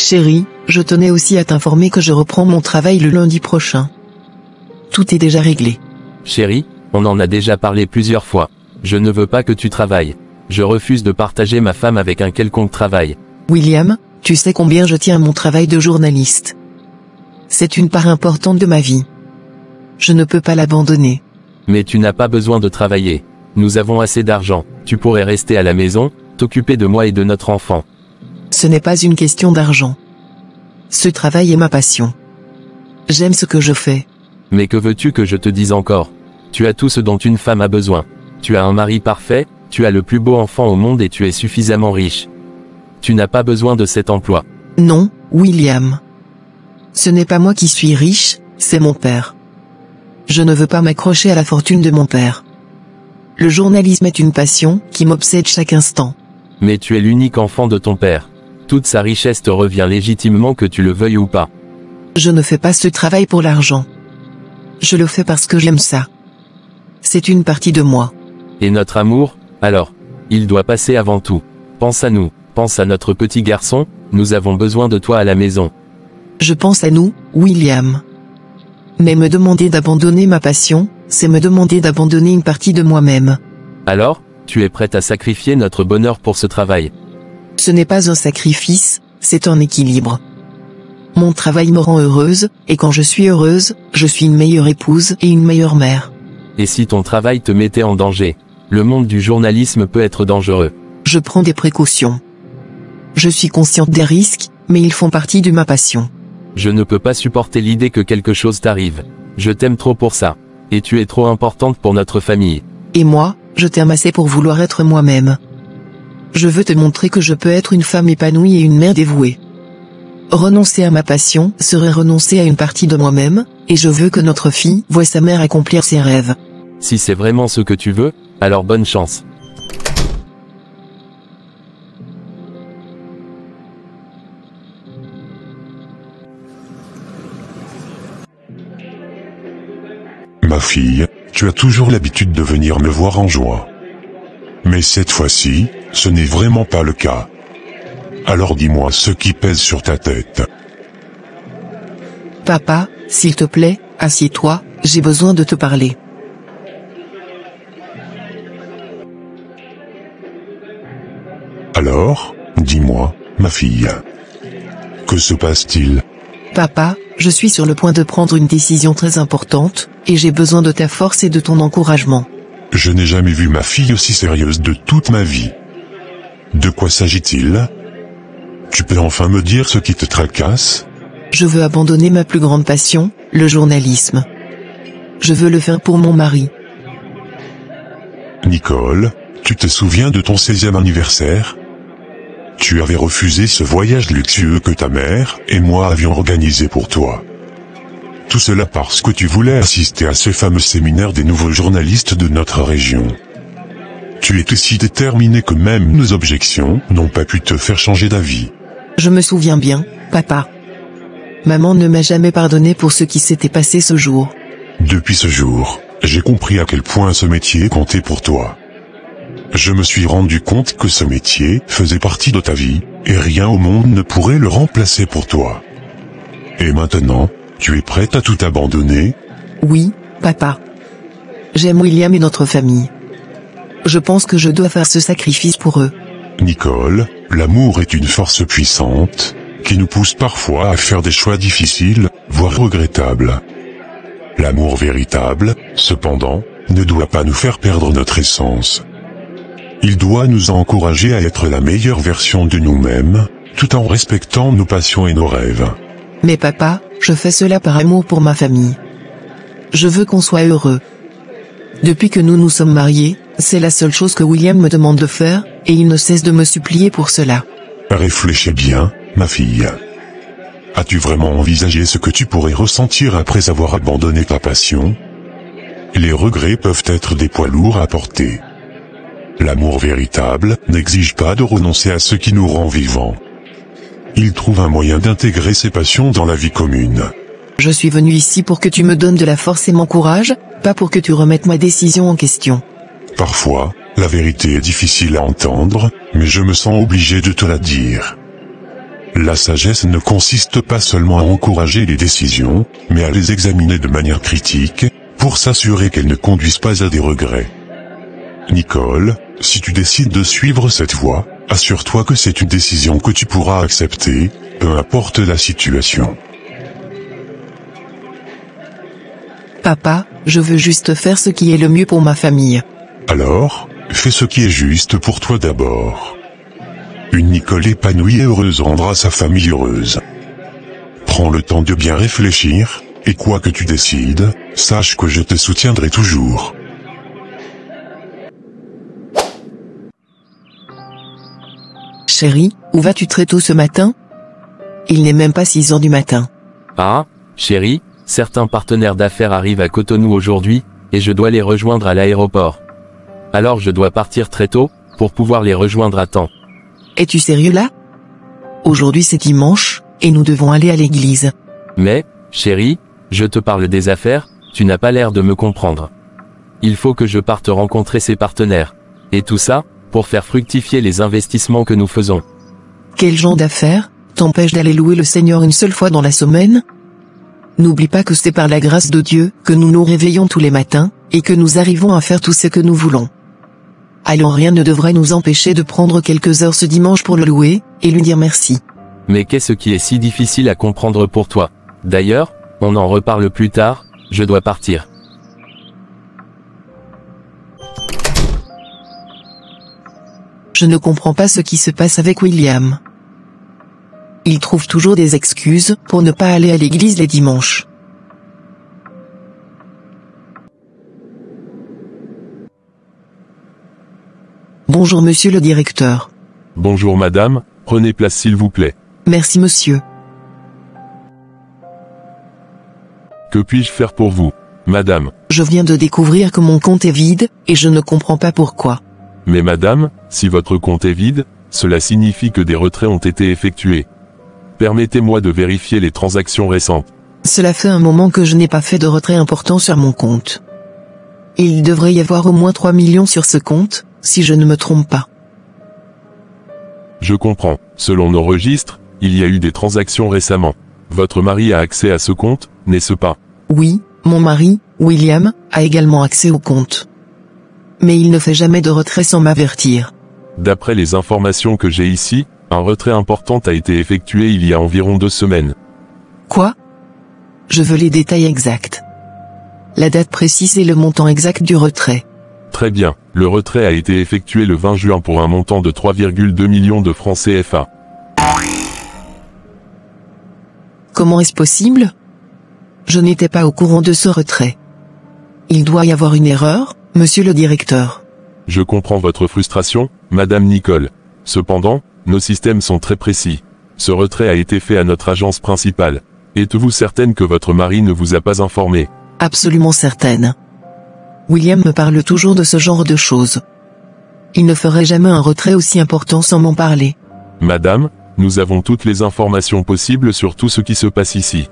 Chérie, je tenais aussi à t'informer que je reprends mon travail le lundi prochain. Tout est déjà réglé. Chérie, on en a déjà parlé plusieurs fois. Je ne veux pas que tu travailles. Je refuse de partager ma femme avec un quelconque travail. William, tu sais combien je tiens à mon travail de journaliste. C'est une part importante de ma vie. Je ne peux pas l'abandonner. Mais tu n'as pas besoin de travailler. Nous avons assez d'argent. Tu pourrais rester à la maison, t'occuper de moi et de notre enfant. Ce n'est pas une question d'argent. Ce travail est ma passion. J'aime ce que je fais. Mais que veux-tu que je te dise encore? Tu as tout ce dont une femme a besoin. Tu as un mari parfait, tu as le plus beau enfant au monde et tu es suffisamment riche. Tu n'as pas besoin de cet emploi. Non, William. Ce n'est pas moi qui suis riche, c'est mon père. Je ne veux pas m'accrocher à la fortune de mon père. Le journalisme est une passion qui m'obsède chaque instant. Mais tu es l'unique enfant de ton père. Toute sa richesse te revient légitimement que tu le veuilles ou pas. Je ne fais pas ce travail pour l'argent. Je le fais parce que j'aime ça. C'est une partie de moi. Et notre amour, alors, il doit passer avant tout. Pense à nous, pense à notre petit garçon, nous avons besoin de toi à la maison. Je pense à nous, William. Mais me demander d'abandonner ma passion, c'est me demander d'abandonner une partie de moi-même. Alors, tu es prête à sacrifier notre bonheur pour ce travail? Ce n'est pas un sacrifice, c'est un équilibre. Mon travail me rend heureuse, et quand je suis heureuse, je suis une meilleure épouse et une meilleure mère. Et si ton travail te mettait en danger? Le monde du journalisme peut être dangereux. Je prends des précautions. Je suis consciente des risques, mais ils font partie de ma passion. Je ne peux pas supporter l'idée que quelque chose t'arrive. Je t'aime trop pour ça. Et tu es trop importante pour notre famille. Et moi, je t'aime assez pour vouloir être moi-même. Je veux te montrer que je peux être une femme épanouie et une mère dévouée. Renoncer à ma passion serait renoncer à une partie de moi-même, et je veux que notre fille voie sa mère accomplir ses rêves. Si c'est vraiment ce que tu veux, alors bonne chance. Ma fille, tu as toujours l'habitude de venir me voir en joie. Mais cette fois-ci, ce n'est vraiment pas le cas. Alors dis-moi ce qui pèse sur ta tête. Papa, s'il te plaît, assieds-toi, j'ai besoin de te parler. Alors, dis-moi, ma fille. Que se passe-t-il? Papa, je suis sur le point de prendre une décision très importante, et j'ai besoin de ta force et de ton encouragement. Je n'ai jamais vu ma fille aussi sérieuse de toute ma vie. De quoi s'agit-il? Tu peux enfin me dire ce qui te tracasse? Je veux abandonner ma plus grande passion, le journalisme. Je veux le faire pour mon mari. Nicole, tu te souviens de ton 16e anniversaire? Tu avais refusé ce voyage luxueux que ta mère et moi avions organisé pour toi. Tout cela parce que tu voulais assister à ce fameux séminaire des nouveaux journalistes de notre région. Tu étais si déterminé que même nos objections n'ont pas pu te faire changer d'avis. Je me souviens bien, papa. Maman ne m'a jamais pardonné pour ce qui s'était passé ce jour. Depuis ce jour, j'ai compris à quel point ce métier comptait pour toi. Je me suis rendu compte que ce métier faisait partie de ta vie, et rien au monde ne pourrait le remplacer pour toi. Et maintenant, tu es prête à tout abandonner? Oui, papa. J'aime William et notre famille. Je pense que je dois faire ce sacrifice pour eux. Nicole, l'amour est une force puissante, qui nous pousse parfois à faire des choix difficiles, voire regrettables. L'amour véritable, cependant, ne doit pas nous faire perdre notre essence. Il doit nous encourager à être la meilleure version de nous-mêmes, tout en respectant nos passions et nos rêves. Mais papa, je fais cela par amour pour ma famille. Je veux qu'on soit heureux. Depuis que nous nous sommes mariés, c'est la seule chose que William me demande de faire, et il ne cesse de me supplier pour cela. Réfléchis bien, ma fille. As-tu vraiment envisagé ce que tu pourrais ressentir après avoir abandonné ta passion? Les regrets peuvent être des poids lourds à porter. L'amour véritable n'exige pas de renoncer à ce qui nous rend vivants. Il trouve un moyen d'intégrer ses passions dans la vie commune. Je suis venu ici pour que tu me donnes de la force et m'encourages, pas pour que tu remettes ma décision en question. Parfois, la vérité est difficile à entendre, mais je me sens obligé de te la dire. La sagesse ne consiste pas seulement à encourager les décisions, mais à les examiner de manière critique, pour s'assurer qu'elles ne conduisent pas à des regrets. Nicole, si tu décides de suivre cette voie, assure-toi que c'est une décision que tu pourras accepter, peu importe la situation. Papa, je veux juste faire ce qui est le mieux pour ma famille. Alors, fais ce qui est juste pour toi d'abord. Une Nicole épanouie et heureuse rendra sa famille heureuse. Prends le temps de bien réfléchir, et quoi que tu décides, sache que je te soutiendrai toujours. Chérie, où vas-tu très tôt ce matin? Il n'est même pas 6 heures du matin. Ah, chérie, certains partenaires d'affaires arrivent à Cotonou aujourd'hui, et je dois les rejoindre à l'aéroport. Alors je dois partir très tôt, pour pouvoir les rejoindre à temps. Es-tu sérieux là? Aujourd'hui c'est dimanche, et nous devons aller à l'église. Mais, chérie, je te parle des affaires, tu n'as pas l'air de me comprendre. Il faut que je parte rencontrer ces partenaires. Et tout ça, pour faire fructifier les investissements que nous faisons. Quel genre d'affaires t'empêche d'aller louer le Seigneur une seule fois dans la semaine? N'oublie pas que c'est par la grâce de Dieu que nous nous réveillons tous les matins, et que nous arrivons à faire tout ce que nous voulons. Alors rien ne devrait nous empêcher de prendre quelques heures ce dimanche pour le louer, et lui dire merci. Mais qu'est-ce qui est si difficile à comprendre pour toi? D'ailleurs, on en reparle plus tard, je dois partir. Je ne comprends pas ce qui se passe avec William. Il trouve toujours des excuses pour ne pas aller à l'église les dimanches. Bonjour monsieur le directeur. Bonjour madame, prenez place s'il vous plaît. Merci monsieur. Que puis-je faire pour vous, madame? Je viens de découvrir que mon compte est vide, et je ne comprends pas pourquoi. Mais madame, si votre compte est vide, cela signifie que des retraits ont été effectués. Permettez-moi de vérifier les transactions récentes. Cela fait un moment que je n'ai pas fait de retrait important sur mon compte. Il devrait y avoir au moins 3 millions sur ce compte, si je ne me trompe pas. Je comprends. Selon nos registres, il y a eu des transactions récemment. Votre mari a accès à ce compte, n'est-ce pas? Oui, mon mari, William, a également accès au compte. Mais il ne fait jamais de retrait sans m'avertir. D'après les informations que j'ai ici, un retrait important a été effectué il y a environ 2 semaines. Quoi? Je veux les détails exacts. La date précise et le montant exact du retrait. Très bien, le retrait a été effectué le 20 juin pour un montant de 3,2 millions de francs CFA. Comment est-ce possible? Je n'étais pas au courant de ce retrait. Il doit y avoir une erreur, monsieur le directeur. Je comprends votre frustration, madame Nicole. Cependant, nos systèmes sont très précis. Ce retrait a été fait à notre agence principale. Êtes-vous certaine que votre mari ne vous a pas informé? Absolument certaine. William me parle toujours de ce genre de choses. Il ne ferait jamais un retrait aussi important sans m'en parler. Madame, nous avons toutes les informations possibles sur tout ce qui se passe ici.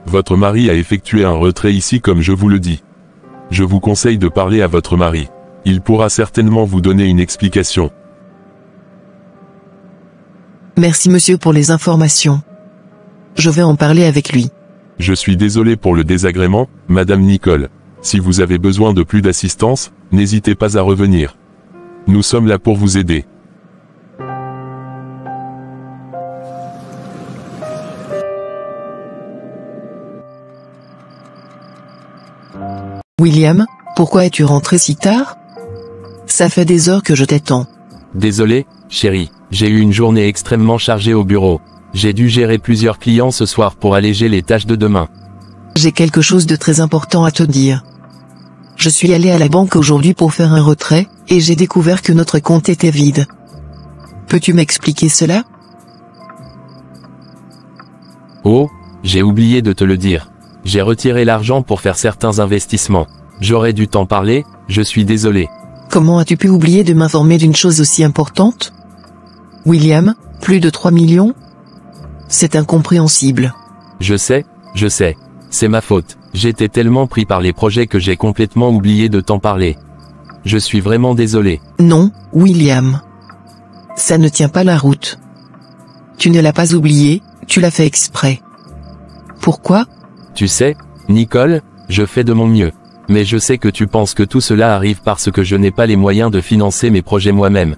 Votre mari a effectué un retrait ici comme je vous le dis. Je vous conseille de parler à votre mari. Il pourra certainement vous donner une explication. Merci monsieur pour les informations. Je vais en parler avec lui. Je suis désolé pour le désagrément, madame Nicole. Si vous avez besoin de plus d'assistance, n'hésitez pas à revenir. Nous sommes là pour vous aider. William, pourquoi es-tu rentré si tard? Ça fait des heures que je t'attends. Désolé, chérie, j'ai eu une journée extrêmement chargée au bureau. J'ai dû gérer plusieurs clients ce soir pour alléger les tâches de demain. J'ai quelque chose de très important à te dire. Je suis allé à la banque aujourd'hui pour faire un retrait, et j'ai découvert que notre compte était vide. Peux-tu m'expliquer cela? Oh, j'ai oublié de te le dire. J'ai retiré l'argent pour faire certains investissements. J'aurais dû t'en parler, je suis désolé. Comment as-tu pu oublier de m'informer d'une chose aussi importante? William, plus de 3 millions? C'est incompréhensible. Je sais, c'est ma faute. J'étais tellement pris par les projets que j'ai complètement oublié de t'en parler. Je suis vraiment désolé. Non, William. Ça ne tient pas la route. Tu ne l'as pas oublié, tu l'as fait exprès. Pourquoi? Tu sais, Nicole, je fais de mon mieux. Mais je sais que tu penses que tout cela arrive parce que je n'ai pas les moyens de financer mes projets moi-même.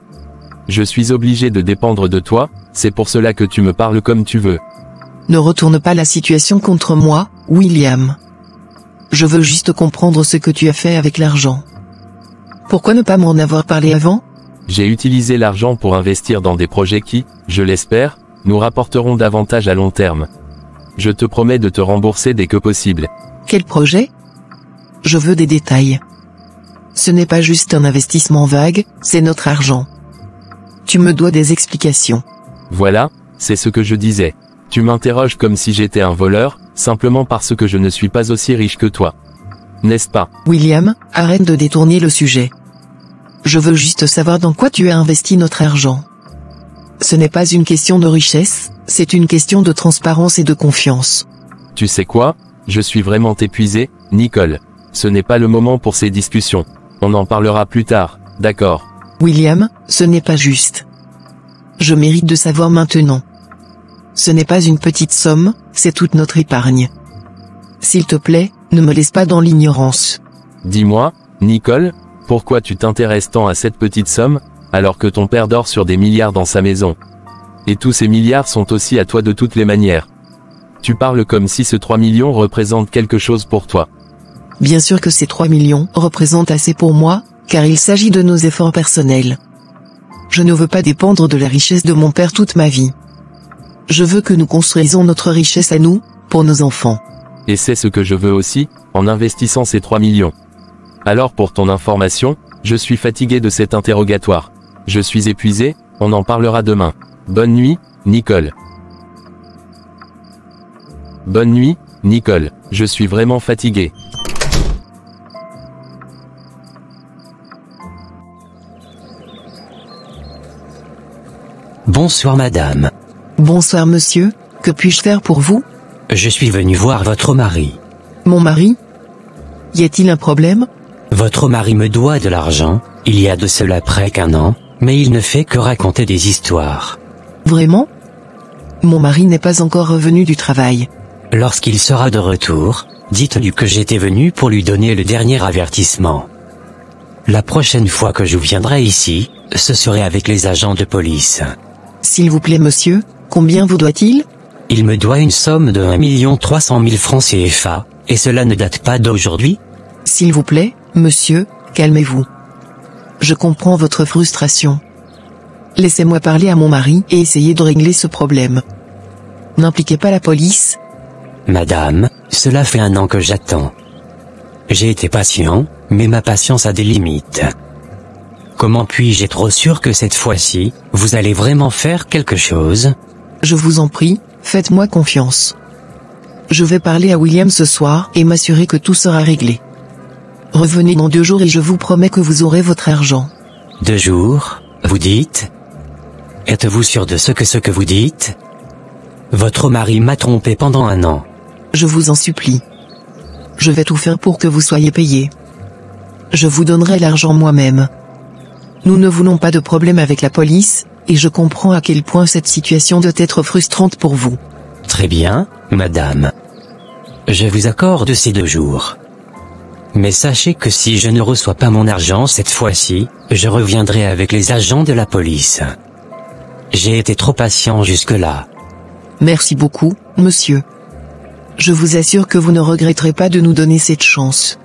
Je suis obligé de dépendre de toi, c'est pour cela que tu me parles comme tu veux. Ne retourne pas la situation contre moi, William. Je veux juste comprendre ce que tu as fait avec l'argent. Pourquoi ne pas m'en avoir parlé avant? J'ai utilisé l'argent pour investir dans des projets qui, je l'espère, nous rapporteront davantage à long terme. Je te promets de te rembourser dès que possible. Quel projet? Je veux des détails. Ce n'est pas juste un investissement vague, c'est notre argent. Tu me dois des explications. Voilà, c'est ce que je disais. Tu m'interroges comme si j'étais un voleur, simplement parce que je ne suis pas aussi riche que toi. N'est-ce pas? William, arrête de détourner le sujet. Je veux juste savoir dans quoi tu as investi notre argent. Ce n'est pas une question de richesse, c'est une question de transparence et de confiance. Tu sais quoi? Je suis vraiment épuisé, Nicole. Ce n'est pas le moment pour ces discussions. On en parlera plus tard, d'accord? William, ce n'est pas juste. Je mérite de savoir maintenant. Ce n'est pas une petite somme, c'est toute notre épargne. S'il te plaît, ne me laisse pas dans l'ignorance. Dis-moi, Nicole, pourquoi tu t'intéresses tant à cette petite somme, alors que ton père dort sur des milliards dans sa maison? Et tous ces milliards sont aussi à toi de toutes les manières. Tu parles comme si ce 3 millions représente quelque chose pour toi. Bien sûr que ces 3 millions représentent assez pour moi, car il s'agit de nos efforts personnels. Je ne veux pas dépendre de la richesse de mon père toute ma vie. Je veux que nous construisons notre richesse à nous, pour nos enfants. Et c'est ce que je veux aussi, en investissant ces 3 millions. Alors pour ton information, je suis fatigué de cet interrogatoire. Je suis épuisé, on en parlera demain. Bonne nuit, Nicole. Bonne nuit, Nicole, je suis vraiment fatigué. Bonsoir madame. Bonsoir monsieur, que puis-je faire pour vous? Je suis venu voir votre mari. Mon mari? Y a-t-il un problème? Votre mari me doit de l'argent, il y a de cela près qu'1 an, mais il ne fait que raconter des histoires. Vraiment? Mon mari n'est pas encore revenu du travail. Lorsqu'il sera de retour, dites-lui que j'étais venu pour lui donner le dernier avertissement. La prochaine fois que je viendrai ici, ce serait avec les agents de police. S'il vous plaît monsieur, combien vous doit-il? Il me doit une somme de 1 300 000 francs CFA, et cela ne date pas d'aujourd'hui. S'il vous plaît, monsieur, calmez-vous. Je comprends votre frustration. Laissez-moi parler à mon mari et essayer de régler ce problème. N'impliquez pas la police. Madame, cela fait 1 an que j'attends. J'ai été patient, mais ma patience a des limites. Comment puis-je être sûr que cette fois-ci, vous allez vraiment faire quelque chose? Je vous en prie, faites-moi confiance. Je vais parler à William ce soir et m'assurer que tout sera réglé. Revenez dans 2 jours et je vous promets que vous aurez votre argent. 2 jours, vous dites? Êtes-vous sûr de ce que vous dites? Votre mari m'a trompé pendant 1 an. Je vous en supplie. Je vais tout faire pour que vous soyez payé. Je vous donnerai l'argent moi-même. Nous ne voulons pas de problème avec la police, et je comprends à quel point cette situation doit être frustrante pour vous. Très bien, madame. Je vous accorde ces 2 jours. Mais sachez que si je ne reçois pas mon argent cette fois-ci, je reviendrai avec les agents de la police. J'ai été trop patient jusque-là. Merci beaucoup, monsieur. Je vous assure que vous ne regretterez pas de nous donner cette chance.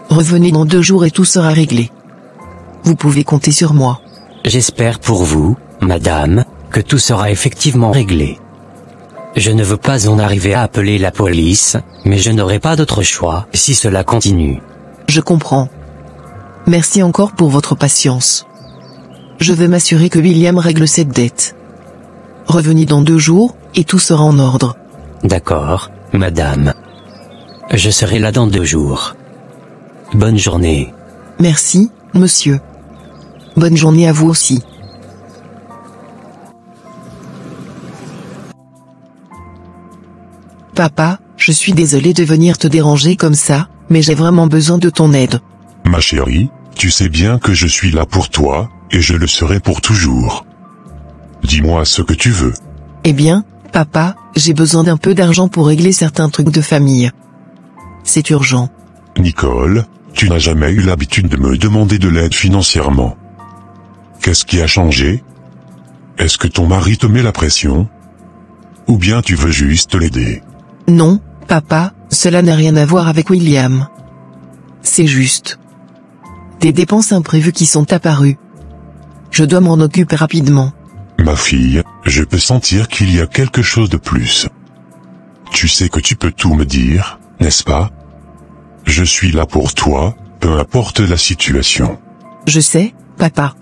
Revenez dans 2 jours et tout sera réglé. Vous pouvez compter sur moi. J'espère pour vous, madame, que tout sera effectivement réglé. Je ne veux pas en arriver à appeler la police, mais je n'aurai pas d'autre choix si cela continue. Je comprends. Merci encore pour votre patience. Je vais m'assurer que William règle cette dette. Revenez dans 2 jours, et tout sera en ordre. D'accord, madame. Je serai là dans 2 jours. Bonne journée. Merci, monsieur. Bonne journée à vous aussi. Papa, je suis désolé de venir te déranger comme ça, mais j'ai vraiment besoin de ton aide. Ma chérie, tu sais bien que je suis là pour toi, et je le serai pour toujours. Dis-moi ce que tu veux. Eh bien, papa, j'ai besoin d'un peu d'argent pour régler certains trucs de famille. C'est urgent. Nicole, tu n'as jamais eu l'habitude de me demander de l'aide financièrement. Qu'est-ce qui a changé? Est-ce que ton mari te met la pression? Ou bien tu veux juste l'aider? Non, papa, cela n'a rien à voir avec William. C'est juste des dépenses imprévues qui sont apparues. Je dois m'en occuper rapidement. Ma fille, je peux sentir qu'il y a quelque chose de plus. Tu sais que tu peux tout me dire, n'est-ce pas? Je suis là pour toi, peu importe la situation. Je sais, papa.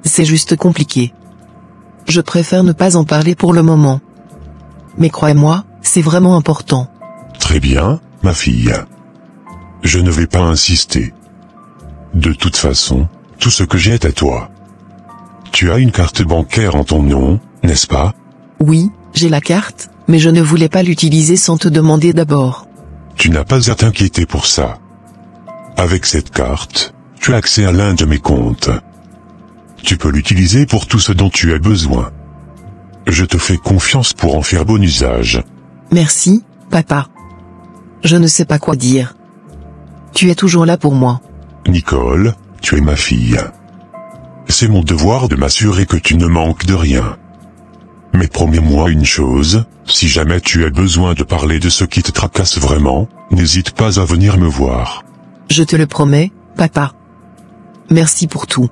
C'est juste compliqué. Je préfère ne pas en parler pour le moment. Mais crois-moi, c'est vraiment important. Très bien, ma fille. Je ne vais pas insister. De toute façon, tout ce que j'ai est à toi. Tu as une carte bancaire en ton nom, n'est-ce pas? Oui, j'ai la carte, mais je ne voulais pas l'utiliser sans te demander d'abord. Tu n'as pas à t'inquiéter pour ça. Avec cette carte, tu as accès à l'un de mes comptes. Tu peux l'utiliser pour tout ce dont tu as besoin. Je te fais confiance pour en faire bon usage. Merci, papa. Je ne sais pas quoi dire. Tu es toujours là pour moi. Nicole, tu es ma fille. C'est mon devoir de m'assurer que tu ne manques de rien. Mais promets-moi une chose, si jamais tu as besoin de parler de ce qui te tracasse vraiment, n'hésite pas à venir me voir. Je te le promets, papa. Merci pour tout.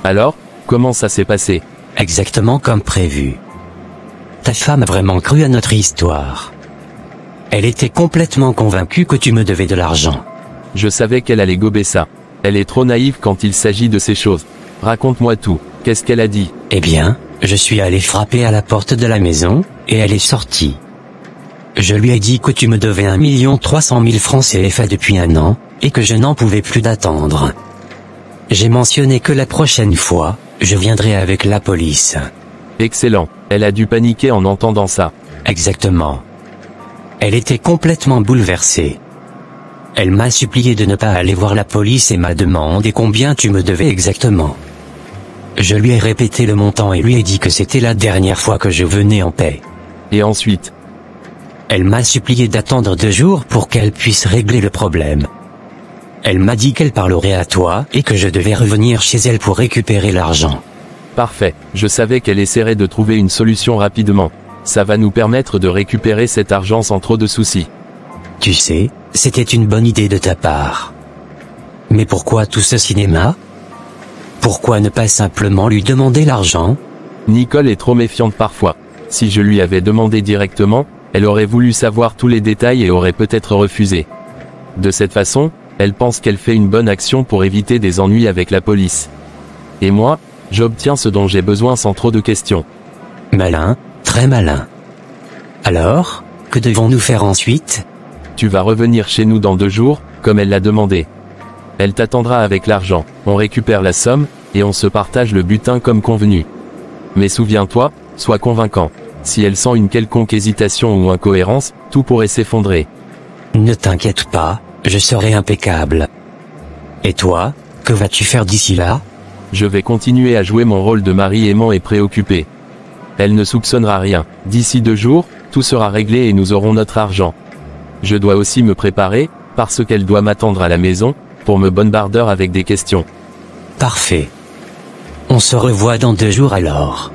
Alors, comment ça s'est passé? Exactement comme prévu. Ta femme a vraiment cru à notre histoire. Elle était complètement convaincue que tu me devais de l'argent. Je savais qu'elle allait gober ça. Elle est trop naïve quand il s'agit de ces choses. Raconte-moi tout, qu'est-ce qu'elle a dit? Eh bien, je suis allé frapper à la porte de la maison, et elle est sortie. Je lui ai dit que tu me devais 1 300 000 francs CFA depuis 1 an, et que je n'en pouvais plus d'attendre. J'ai mentionné que la prochaine fois, je viendrai avec la police. Excellent, elle a dû paniquer en entendant ça. Exactement. Elle était complètement bouleversée. Elle m'a supplié de ne pas aller voir la police et m'a demandé combien tu me devais exactement. Je lui ai répété le montant et lui ai dit que c'était la dernière fois que je venais en paix. Et ensuite? Elle m'a supplié d'attendre 2 jours pour qu'elle puisse régler le problème. Elle m'a dit qu'elle parlerait à toi et que je devais revenir chez elle pour récupérer l'argent. Parfait, je savais qu'elle essaierait de trouver une solution rapidement. Ça va nous permettre de récupérer cet argent sans trop de soucis. Tu sais, c'était une bonne idée de ta part. Mais pourquoi tout ce cinéma? Pourquoi ne pas simplement lui demander l'argent? Nicole est trop méfiante parfois. Si je lui avais demandé directement, elle aurait voulu savoir tous les détails et aurait peut-être refusé. De cette façon, elle pense qu'elle fait une bonne action pour éviter des ennuis avec la police. Et moi, j'obtiens ce dont j'ai besoin sans trop de questions. Malin, très malin. Alors, que devons-nous faire ensuite? Tu vas revenir chez nous dans 2 jours, comme elle l'a demandé. Elle t'attendra avec l'argent, on récupère la somme, et on se partage le butin comme convenu. Mais souviens-toi, sois convaincant. Si elle sent une quelconque hésitation ou incohérence, tout pourrait s'effondrer. Ne t'inquiète pas, je serai impeccable. Et toi, que vas-tu faire d'ici là? Je vais continuer à jouer mon rôle de mari aimant et préoccupé. Elle ne soupçonnera rien. D'ici 2 jours, tout sera réglé et nous aurons notre argent. Je dois aussi me préparer, parce qu'elle doit m'attendre à la maison, pour me bombarder avec des questions. Parfait. On se revoit dans 2 jours alors.